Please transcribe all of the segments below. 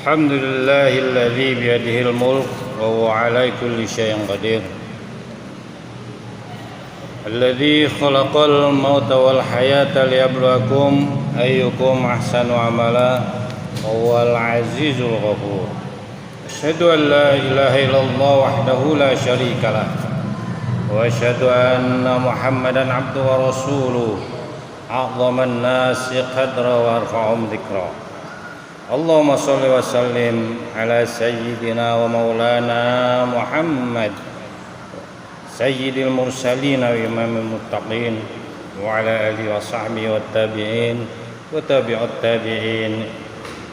الحمد لله الذي بيده الملك وهو على كل شيء قدير الذي خلق الموت والحياة ليبلوكم أيكم أحسن عملا وهو العزيز الغفور أشهد أن لا إله إلا الله وحده لا شريك له وأشهد أن محمدا عبده ورسوله أعظم الناس قدرا وأرفعهم ذكرا اللهم صل وسلم على سيدنا ومولانا محمد سيد المرسلين وإمام المتقين وعلى آله وصحبه والتابعين وتابع التابعين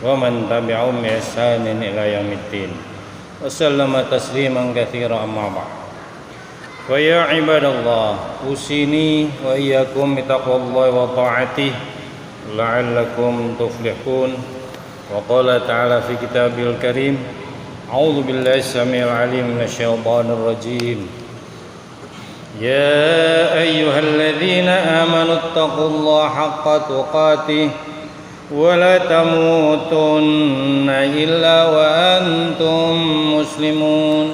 ومن تبعهم بإحسان إلى يوم الدين وسلم تسليما كثيرا أما بعد فيا عباد الله أوصيني وإياكم بتقوى الله وطاعته لعلكم تفلحون وقال تعالى في كتابه الكريم أعوذ بالله السميع العليم من الشيطان الرجيم يا أيها الذين آمنوا اتقوا الله حق تقاته ولا تموتن إلا وأنتم مسلمون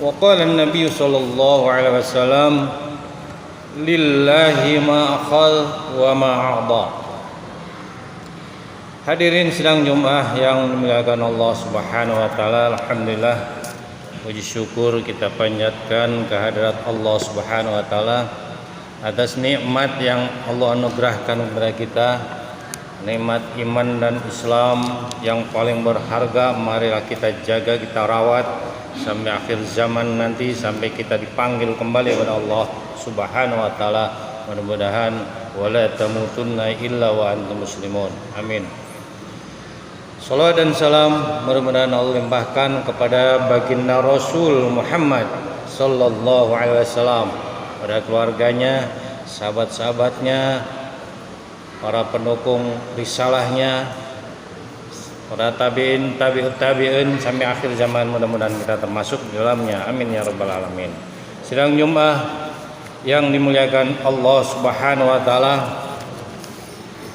وقال النبي صلى الله عليه وسلم لله ما أخذ وما أعطى. Hadirin sidang Jumat yang dimuliakan Allah Subhanahu wa taala, alhamdulillah puji syukur kita panjatkan kehadirat Allah Subhanahu wa taala atas nikmat yang Allah anugerahkan kepada kita, nikmat iman dan Islam yang paling berharga. Marilah kita jaga, kita rawat sampai akhir zaman nanti, sampai kita dipanggil kembali kepada Allah Subhanahu wa taala. Mudah-mudahan wala tamutunna illa wa antum muslimun. Amin. Salawat dan salam mudah-mudahan Allah limpahkan kepada baginda Rasul Muhammad sallallahu alaihi wasallam, pada keluarganya, sahabat-sahabatnya, para pendukung risalahnya, para tabi'in, tabi'ut tabi'in sampai akhir zaman, mudah-mudahan kita termasuk di dalamnya. Amin ya rabbal alamin. Sidang Jumat yang dimuliakan Allah Subhanahu wa taala,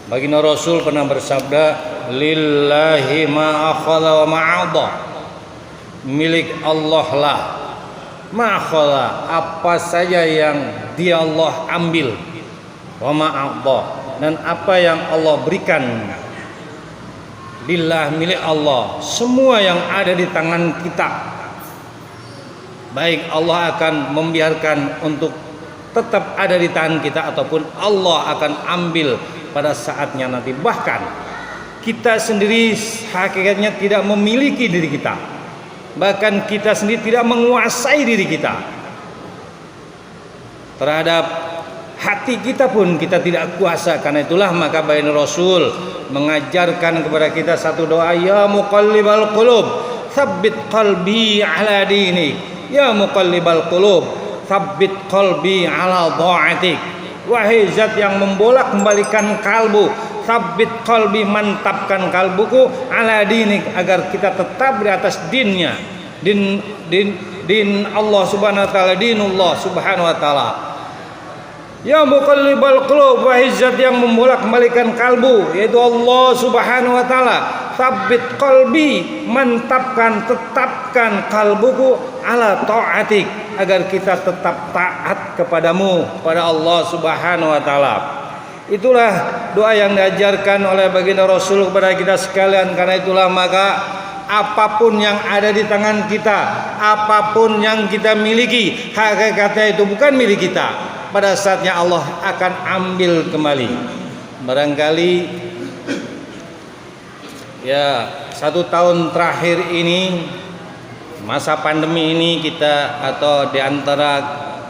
baginda Rasul pernah bersabda, lillahi ma akhadha wa ma a'ta. Milik Allah lah ma akhadha, apa saja yang dia Allah ambil, wa ma a'ta, dan apa yang Allah berikan. Lillah, milik Allah, semua yang ada di tangan kita, baik Allah akan membiarkan untuk tetap ada di tangan kita ataupun Allah akan ambil pada saatnya nanti. Bahkan kita sendiri hakikatnya tidak memiliki diri kita, bahkan kita sendiri tidak menguasai diri kita. Terhadap hati kita pun kita tidak kuasa. Karena itulah maka baginda Rasul mengajarkan kepada kita satu doa, ya muqallibal qulub tsabbit qalbi ala dinik, ya muqallibal qulub tsabbit qalbi ala dha'atik. Wahai zat yang membolak-balikan kalbu, tsabbit qalbi, mantapkan kalbuku, ala dinik, agar kita tetap di atas dinnya, din Allah Subhanahu wa taala, dinullah Subhanahu wa taala. Ya muqallibal qulub, wahai zat yang membolak-balikan kalbu, yaitu Allah Subhanahu wa taala, tsabbit qalbi, mantapkan, tetapkan kalbuku, ala ta'atik, agar kita tetap taat kepadamu, pada Allah Subhanahu wa taala. Itulah doa yang diajarkan oleh baginda Rasul kepada kita sekalian. Karena itulah maka apapun yang ada di tangan kita, apapun yang kita miliki, hakikatnya itu bukan milik kita. Pada saatnya Allah akan ambil kembali. Barangkali ya 1 tahun terakhir ini, masa pandemi ini, kita atau diantara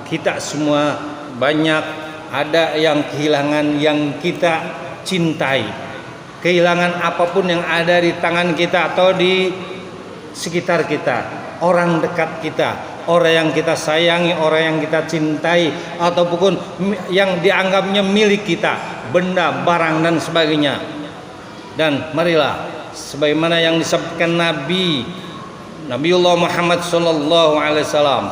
kita semua banyak ada yang kehilangan yang kita cintai, kehilangan apapun yang ada di tangan kita atau di sekitar kita, orang dekat kita, orang yang kita sayangi, orang yang kita cintai, ataupun yang dianggapnya milik kita, benda, barang dan sebagainya. Dan marilah sebagaimana yang disebutkan Nabiullah Muhammad sallallahu alaihi wasallam,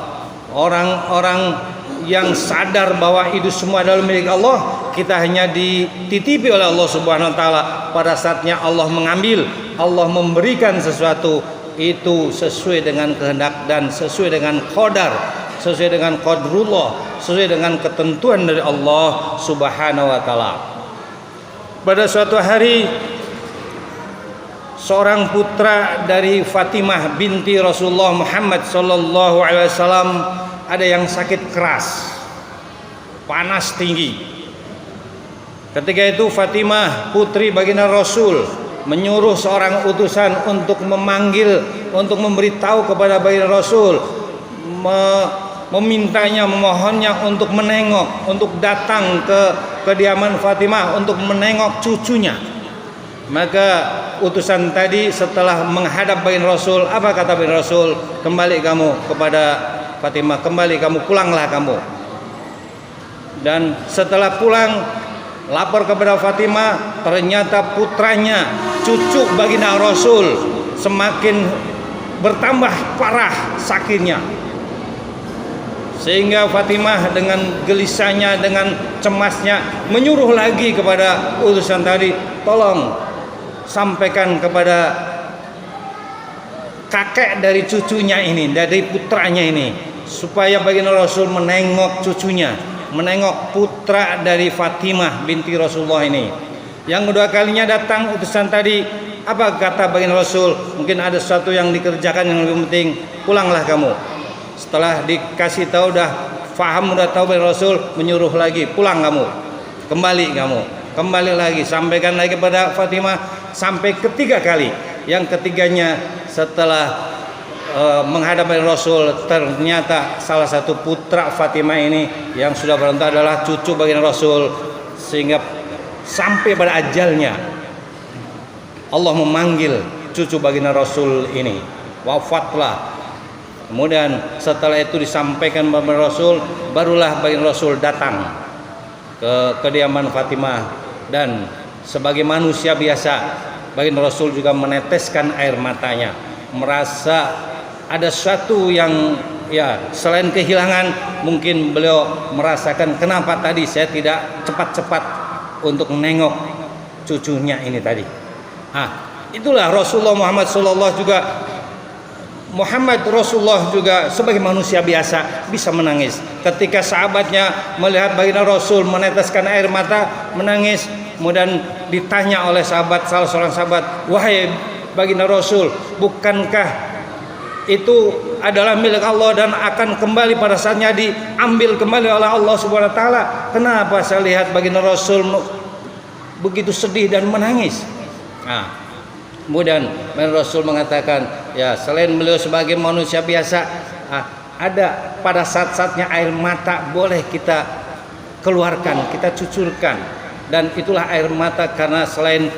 orang-orang yang sadar bahwa itu semua adalah milik Allah, kita hanya dititipi oleh Allah Subhanahu wa taala. Pada saatnya Allah mengambil, Allah memberikan sesuatu itu sesuai dengan kehendak dan sesuai dengan qadar, sesuai dengan qadrullah, sesuai dengan ketentuan dari Allah Subhanahu wa taala. Pada suatu hari seorang putra dari Fatimah binti Rasulullah Muhammad sallallahu alaihi wasallam ada yang sakit keras, panas tinggi. Ketika itu Fatimah putri baginda Rasul menyuruh seorang utusan untuk memanggil, untuk memberitahu kepada baginda Rasul, memintanya, memohonnya untuk menengok, untuk datang ke kediaman Fatimah untuk menengok cucunya. Maka utusan tadi setelah menghadap baginda Rasul, apa kata baginda Rasul? Kembali kamu kepada Fatimah, kembali kamu, pulanglah kamu. Dan setelah pulang, lapor kepada Fatimah, ternyata putranya, cucu baginda Rasul, semakin bertambah parah sakitnya. Sehingga Fatimah dengan gelisahnya, dengan cemasnya menyuruh lagi kepada utusan tadi, tolong sampaikan kepada kakek dari cucunya ini, dari putranya ini, supaya baginda Rasul menengok cucunya, menengok putra dari Fatimah binti Rasulullah ini. Yang kedua kalinya datang utusan tadi, apa kata baginda Rasul? Mungkin ada sesuatu yang dikerjakan yang lebih penting, pulanglah kamu. Setelah dikasih tahu, udah faham, udah tahu baginda Rasul, menyuruh lagi, pulang kamu, kembali kamu, kembali lagi, sampaikan lagi kepada Fatimah sampai ketiga kali. Yang ketiganya setelah menghadap Rasul, ternyata salah satu putra Fatimah ini yang sudah berantah adalah cucu baginda Rasul. Sehingga sampai pada ajalnya Allah memanggil cucu baginda Rasul ini, wafatlah. Kemudian setelah itu disampaikan kepada Rasul, barulah baginda Rasul datang ke kediaman Fatimah. Dan sebagai manusia biasa, baginda Rasul juga meneteskan air matanya, merasa ada sesuatu yang selain kehilangan, mungkin beliau merasakan kenapa tadi saya tidak cepat-cepat untuk menengok cucunya ini tadi. Itulah Rasulullah Muhammad Rasulullah juga sebagai manusia biasa bisa menangis. Ketika sahabatnya melihat baginda Rasul meneteskan air mata, menangis, kemudian ditanya oleh salah seorang sahabat, wahai baginda Rasul, bukankah itu adalah milik Allah dan akan kembali pada saatnya diambil kembali oleh Allah Subhanahu wa taala? Kenapa saya lihat baginda Rasul begitu sedih dan menangis? Kemudian baginda Rasul mengatakan, ya selain beliau sebagai manusia biasa, ada pada saat-saatnya air mata boleh kita keluarkan, kita cucurkan. Dan itulah air mata karena selain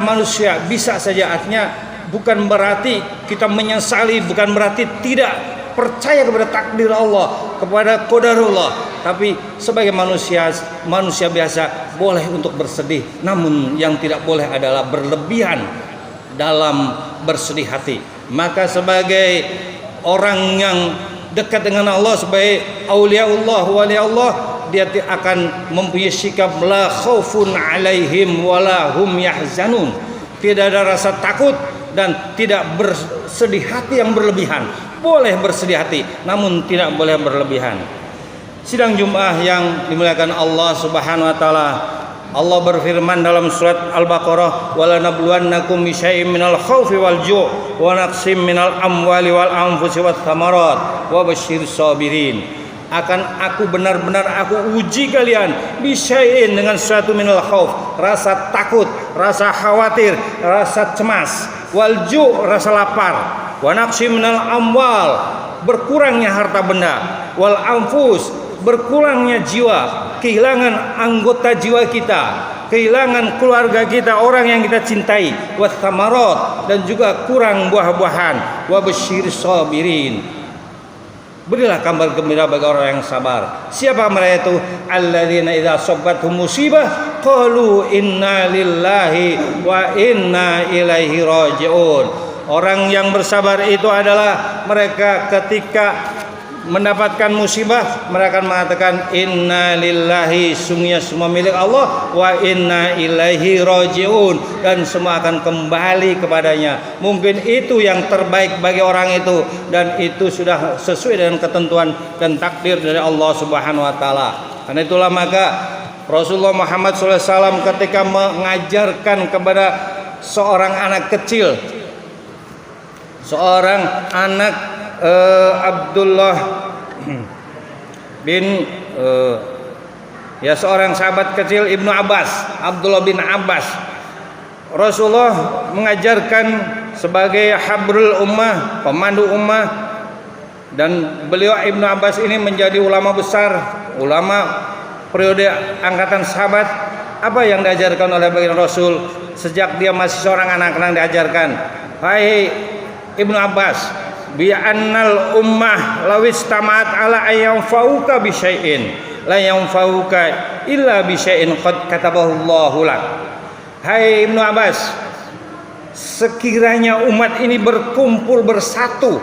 manusia bisa saja, artinya bukan berarti kita menyesali, bukan berarti tidak percaya kepada takdir Allah, kepada qadarullah, tapi sebagai manusia biasa boleh untuk bersedih, namun yang tidak boleh adalah berlebihan dalam bersedih hati. Maka sebagai orang yang dekat dengan Allah, sebagai auliaullah, wali Allah, dia akan mempunyai sikap la khaufun alaihim wala hum yahzanun. Tidak ada rasa takut dan tidak bersedih hati yang berlebihan. Boleh bersedih hati, namun tidak boleh berlebihan. Sidang Jumat yang dimuliakan Allah Subhanahu wa taala, Allah berfirman dalam surat Al-Baqarah, "Wala nabluwannakum bisyai'in minal khaufi wal ju' wa naqsim minal amwali wal anfusi wath thamarat wa basyyiris sabirin." Akan aku benar-benar aku uji kalian bisyai'in dengan suatu minal khauf, rasa takut, rasa khawatir, rasa cemas, wal ju' rasa lapar, wa naqsim minal amwal berkurangnya harta benda, wal anfus berkurangnya jiwa, kehilangan anggota jiwa kita, kehilangan keluarga kita, orang yang kita cintai, wa thamarat dan juga kurang buah-buahan, wa basyyiris sabirin. Berilah kabar gembira bagi orang yang sabar. Siapa mereka itu? Alladzina idza asabathum musibah qalu inna lillahi wa inna ilaihi raji'un. Orang yang bersabar itu adalah mereka ketika mendapatkan musibah, mereka akan mengatakan inna lillahi, sungguhnya semua milik Allah, wa inna ilaihi rajiun, dan semua akan kembali kepadanya. Mungkin itu yang terbaik bagi orang itu, dan itu sudah sesuai dengan ketentuan dan takdir dari Allah Subhanahu wa taala. Karena itulah maka Rasulullah Muhammad SAW ketika mengajarkan kepada seorang anak kecil, seorang anak Abdullah bin seorang sahabat kecil Ibnu Abbas, Abdullah bin Abbas, Rasulullah mengajarkan sebagai habrul ummah, pemandu ummah, dan beliau Ibnu Abbas ini menjadi ulama besar, ulama periode angkatan sahabat. Apa yang diajarkan oleh baginda Rasul sejak dia masih seorang anak-anak diajarkan, hai Ibnu Abbas, bi annal ummah lawis tamat ala ayam fauka bi syai'in la yanfauka illa bi syai'in qad katabahu Allahu lak. Hai Ibnu Abbas, sekiranya umat ini berkumpul bersatu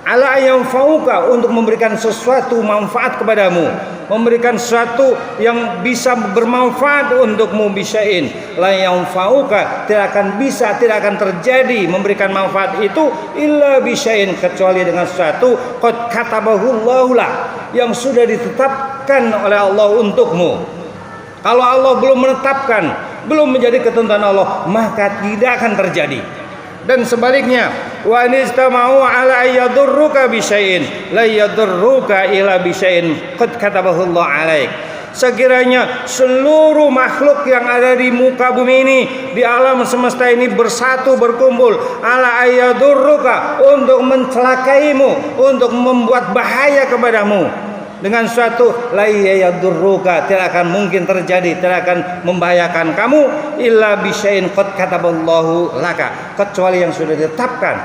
ala ayam fauka untuk memberikan sesuatu manfaat kepadamu, memberikan sesuatu yang bisa bermanfaat untukmu, bisain la yanfauka, tidak akan terjadi memberikan manfaat itu illa bisain, kecuali dengan sesuatu qad katabahu Allahu lak, yang sudah ditetapkan oleh Allah untukmu. Kalau Allah belum menetapkan, belum menjadi ketentuan Allah, maka tidak akan terjadi. Dan sebaliknya, wa nistama'u ala ayyadurruka bisyai'in la yadurruka ila bisyai'in qad katabahu Allah alaik. Sekiranya seluruh makhluk yang ada di muka bumi ini, di alam semesta ini bersatu berkumpul ala ayyadurruka, untuk mencelakaimu, untuk membuat bahaya kepadamu dengan suatu la yadurruka, tidak akan mungkin terjadi, tidak akan membahayakan kamu illa bisyai'in qad kataballahu laka, kecuali yang sudah ditetapkan,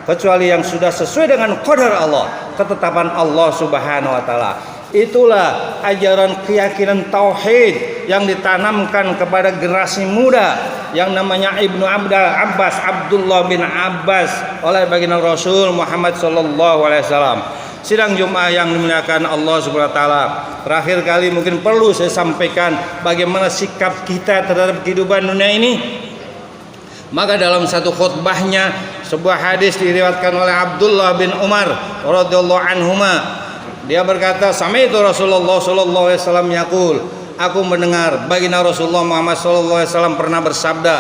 kecuali yang sudah sesuai dengan qadar Allah, ketetapan Allah Subhanahu wa taala. Itulah ajaran keyakinan tauhid yang ditanamkan kepada generasi muda yang namanya Ibnu Abbas, Abdullah bin Abbas, oleh baginda Rasul Muhammad sallallahu alaihi wasallam. Sidang Jumat yang dimuliakan Allah Subhanahu wa taala, terakhir kali mungkin perlu saya sampaikan bagaimana sikap kita terhadap kehidupan dunia ini. Maka dalam satu khutbahnya, sebuah hadis diriwayatkan oleh Abdullah bin Umar radhiyallahu anhuma, dia berkata, sami'tu Rasulullah sallallahu alaihi wasallam yaqul, aku mendengar baginda Rasulullah Muhammad sallallahu alaihi wasallam pernah bersabda.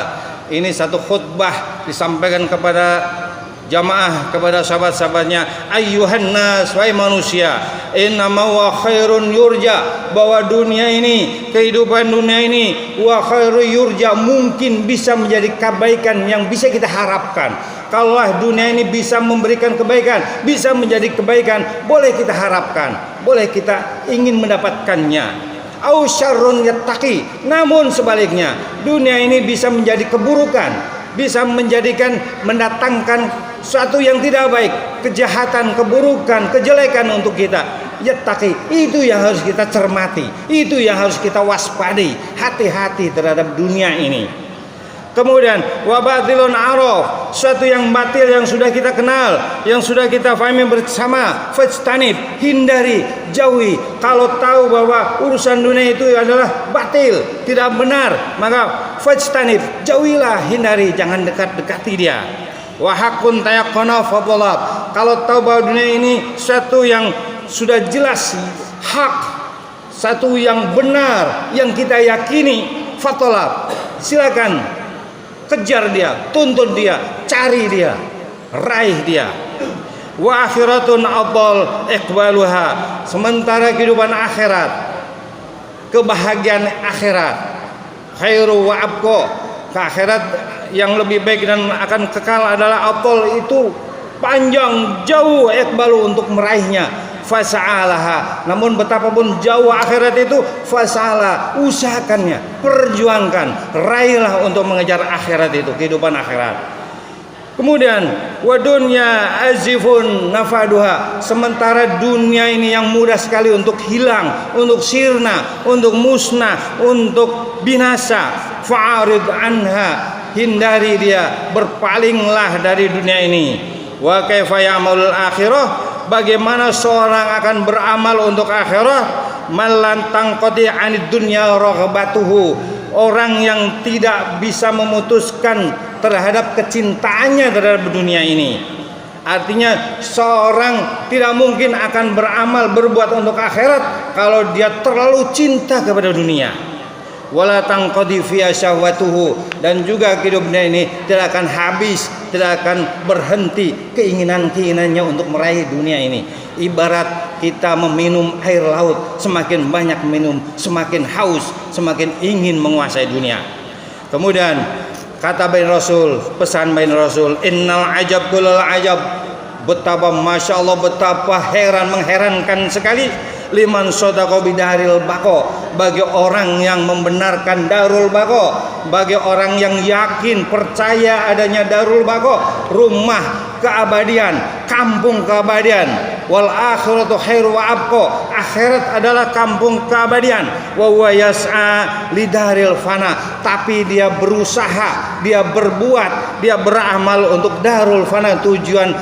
Ini satu khutbah disampaikan kepada jamaah, kepada sahabat-sahabatnya, ayyuhan nas, wahai manusia, innama wa khairun yurja, bahwa dunia ini, kehidupan dunia ini, wa khairu yurja, mungkin bisa menjadi kebaikan yang bisa kita harapkan. Kalau dunia ini bisa memberikan kebaikan, bisa menjadi kebaikan, boleh kita harapkan, boleh kita ingin mendapatkannya. Au syarrun yattaqi, namun sebaliknya, dunia ini bisa menjadi keburukan, bisa mendatangkan suatu yang tidak baik, kejahatan, keburukan, kejelekan untuk kita. Yattaqi, itu yang harus kita cermati, itu yang harus kita waspadai, hati-hati terhadap dunia ini. Kemudian wabatilun araf, suatu yang batil yang sudah kita kenal, yang sudah kita fahami bersama, fajtanib, hindari, jauhi. Kalau tahu bahwa urusan dunia itu adalah batil, tidak benar, maka fajtanib, jauhilah, hindari, jangan dekat-dekati dia. Wa haqqun tayaqqana fadhalab, kalau tahu bahwa dunia ini suatu yang sudah jelas hak, satu yang benar yang kita yakini, fadhalab, silakan kejar dia, tuntut dia, cari dia, raih dia. Wa akhiratun afdal iqbaluha, sementara kehidupan akhirat, kebahagiaan akhirat, khairu wa abqa, ke akhirat yang lebih baik dan akan kekal adalah afdal, itu panjang jauh iqbalu, untuk meraihnya. Fasa'alaha, namun betapapun jauh akhirat itu, fasa'ala, usahakannya, perjuangkan, raihlah untuk mengejar akhirat itu, kehidupan akhirat. Kemudian wa dunya azifun nafaduha, sementara dunia ini yang mudah sekali untuk hilang, untuk sirna, untuk musnah, untuk binasa. Fa'arid anha, hindari dia, berpalinglah dari dunia ini. Wa kaifa ya'malul akhirah, bagaimana seorang akan beramal untuk akhirat? Malantang qadi anid dunya raghbatuhu, orang yang tidak bisa memutuskan terhadap kecintaannya terhadap dunia ini. Artinya seorang tidak mungkin akan beramal berbuat untuk akhirat kalau dia terlalu cinta kepada dunia. Wala tanqadi fi syahwatuhu, dan juga hidupnya ini tidak akan habis, tidak akan berhenti keinginan-keinginannya untuk meraih dunia ini. Ibarat kita meminum air laut, semakin banyak minum, semakin haus, semakin ingin menguasai dunia. Kemudian kata bain Rasul, pesan bain Rasul, innal ajab kulul ajab, betapa masya Allah, betapa mengherankan sekali, liman sodaqo bidaril bako, bagi orang yang membenarkan darul bako, bagi orang yang yakin percaya adanya darul bako, rumah keabadian, kampung keabadian. Wal akhiratu khairu wa abqa, akhirat adalah kampung keabadian. Wa huwa yas'a lidaril fana, tapi dia berusaha, dia berbuat, dia beramal untuk darul fana, tujuan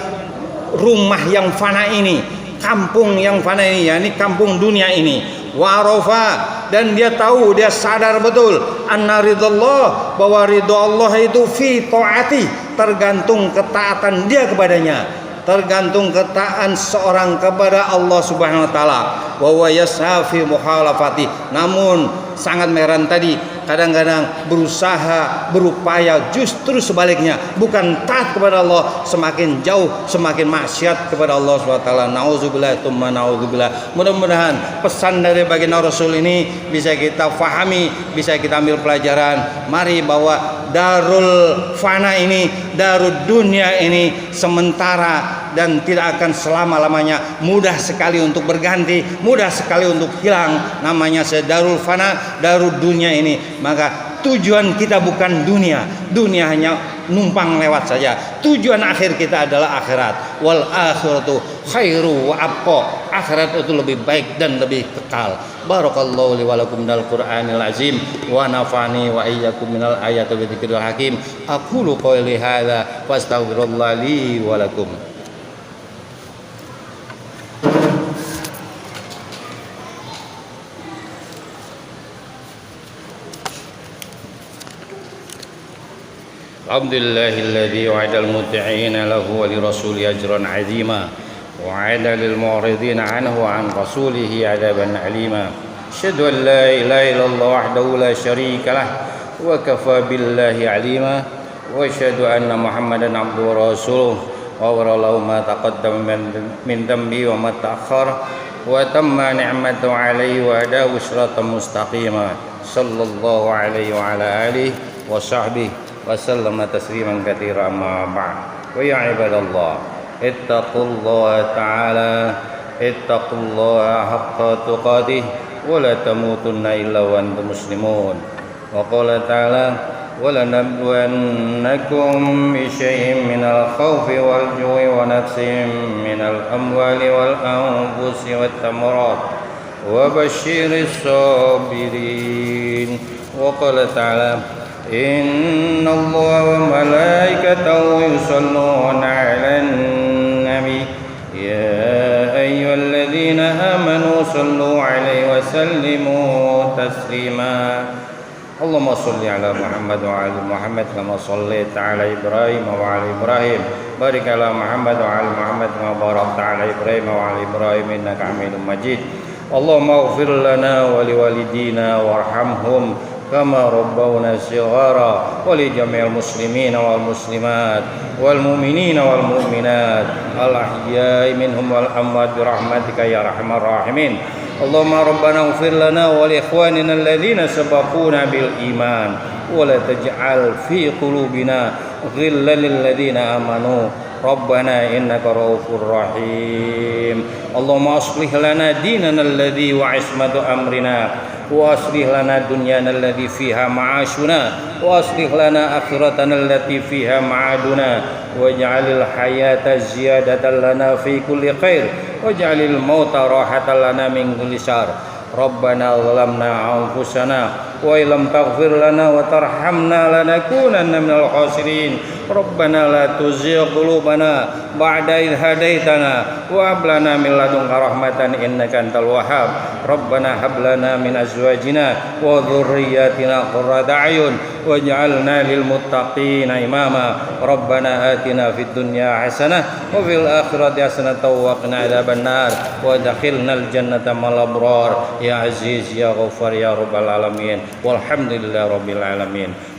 rumah yang fana ini, kampung yang fana ini, yakni kampung dunia ini. Warafa, dan dia tahu, dia sadar betul, anna ridallah, bahwa ridho Allah itu fi taati, tergantung ketaatan dia kepadanya, tergantung ketaatan seorang kepada Allah Subhanahu wa taala. Wa huwa yas'a fi mukhalafati, namun sangat meran tadi, kadang-kadang berusaha, berupaya justru sebaliknya, bukan taat kepada Allah, semakin jauh, semakin maksiat kepada Allah SWT. Nauzubillah, tsumma nauzubillah. Mudah-mudahan pesan dari baginda Rasul ini bisa kita fahami, bisa kita ambil pelajaran. Mari bahwa darul fana ini, darul dunia ini sementara dan tidak akan selama-lamanya, mudah sekali untuk berganti, mudah sekali untuk hilang. Namanya darul fana, darul dunia ini. Maka tujuan kita bukan dunia, dunia hanya numpang lewat saja. Tujuan akhir kita adalah akhirat. Wal akhiratu khairu wa abqa, akhirat itu lebih baik dan lebih kekal. Barakallahu li wa lakum minal Qur'anil azim wa nafa'ani wa iyyakum minal ayati wa dzikril hakim. Aqulu qouli hadza wastaghfirullah li wa lakum. Alhamdulillahilladzi wa'ada al-muti'ina lahu wa li rasuli ajran 'azima wa 'ada lil mu'ridina 'anhu wa 'an rasulihi 'adaban 'alima. Asyhadu an la ilaha illallah wahdahu la syarika lah wa kafa billahi 'alima wa asyhadu anna Muhammadan 'abduhu wa rasuluh wa ghafara ma taqaddama min dhanbi wa ma ta'akhkhara wa tamma ni'matahu 'alayhi wa hadahu siratan mustaqima. Sallallahu alaihi wa ala alihi wa sahbihi وسلم تسليما كثيرا أما بعد. ويا عباد الله اتقوا الله تعالى، اتقوا الله حق تقاته ولا تموتن إلا وأنتم مسلمون. وقال تعالى ولنبلونكم بشيء من الخوف والجوع ونقص من الأموال والأنفس والثمرات وبشر الصابرين. وقال تعالى إن الله وملائكته يصلون على النبي يا أيها الذين آمنوا صلوا عليه وسلموا تسليما. اللهم صل على محمد وعلى محمد كما صليت على إبراهيم وعلى إبراهيم. بارك على محمد وعلى محمد كما باركت على إبراهيم وعلى إبراهيم إنك حميد مجيد. اللهم اغفر لنا ولوالدينا وارحمهم كما ربونا صغارا ولجميع المسلمين والمسلمات والمؤمنين والمؤمنات الأحياء منهم والأموات برحمتك يا أرحم الراحمين. اللهم ربنا اغفر لنا ولإخواننا الذين سبقونا بالإيمان ولا تجعل في قلوبنا غلا للذين آمنوا ربنا إنك رؤوف رحيم. اللهم أصلح لنا ديننا الذي وعصمة أمرنا وأصلح لنا دنيانا التي فيها معاشنا وأصلح لنا آخرتنا التي فيها معادنا واجعل الحياة زيادة لنا في كل خير واجعل الموت راحة لنا من كل شر. ربنا ظلمنا أنفسنا وإن لم تغفر لنا وترحمنا لنكونن من الخاسرين. ربنا لا تزغ قلوبنا بعد إذ هديتنا wa hab lana min ladunka rahmatan innaka antal wahhab. Rabbana hab lana min azwajina wa dhurriyyatina qurrata a'yun waj'alna lil muttaqina imama. Rabbana atina fid dunya hasanah wa fil akhirati hasanah wa qina adzabannar wa adkhilnal jannata mal abrar ya aziz ya ghaffar ya rabbal alamin walhamdulillahi rabbil alamin.